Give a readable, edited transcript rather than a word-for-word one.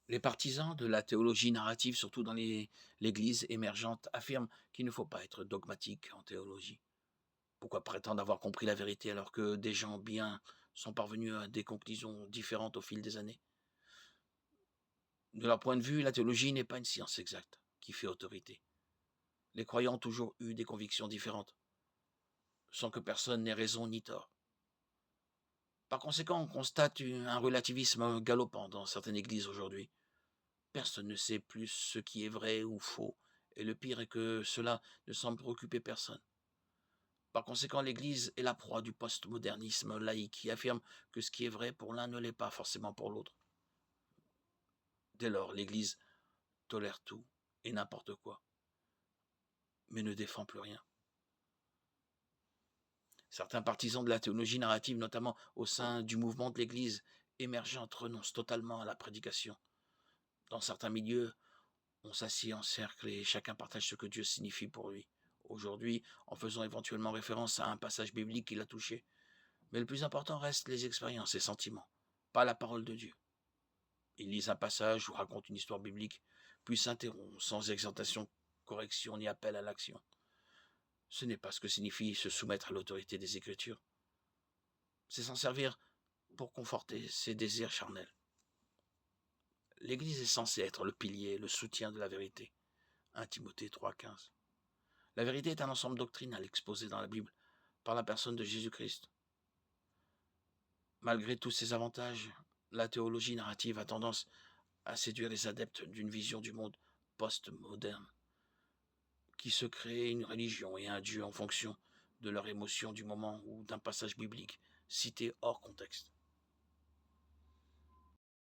Les partisans de la théologie narrative, surtout dans l'Église émergente, affirment qu'il ne faut pas être dogmatique en théologie. Pourquoi prétendre avoir compris la vérité alors que des gens bien sont parvenus à des conclusions différentes au fil des années? De leur point de vue, la théologie n'est pas une science exacte qui fait autorité. Les croyants ont toujours eu des convictions différentes, sans que personne n'ait raison ni tort. Par conséquent, on constate un relativisme galopant dans certaines églises aujourd'hui. Personne ne sait plus ce qui est vrai ou faux, et le pire est que cela ne semble préoccuper personne. Par conséquent, l'Église est la proie du postmodernisme laïque qui affirme que ce qui est vrai pour l'un ne l'est pas forcément pour l'autre. Dès lors, l'Église tolère tout et n'importe quoi, mais ne défend plus rien. Certains partisans de la théologie narrative, notamment au sein du mouvement de l'Église émergente, renoncent totalement à la prédication. Dans certains milieux, on s'assied en cercle et chacun partage ce que Dieu signifie pour lui. Aujourd'hui, en faisant éventuellement référence à un passage biblique qui l'a touché. Mais le plus important reste les expériences et sentiments, pas la parole de Dieu. Ils lisent un passage ou racontent une histoire biblique, puis s'interrompent sans exhortation, correction ni appel à l'action. Ce n'est pas ce que signifie se soumettre à l'autorité des Écritures. C'est s'en servir pour conforter ses désirs charnels. L'Église est censée être le pilier, le soutien de la vérité. 1 Timothée 3,15. La vérité est un ensemble doctrinal exposé dans la Bible par la personne de Jésus-Christ. Malgré tous ces avantages, la théologie narrative a tendance à séduire les adeptes d'une vision du monde post-moderne, qui se crée une religion et un Dieu en fonction de leur émotion du moment ou d'un passage biblique cité hors contexte.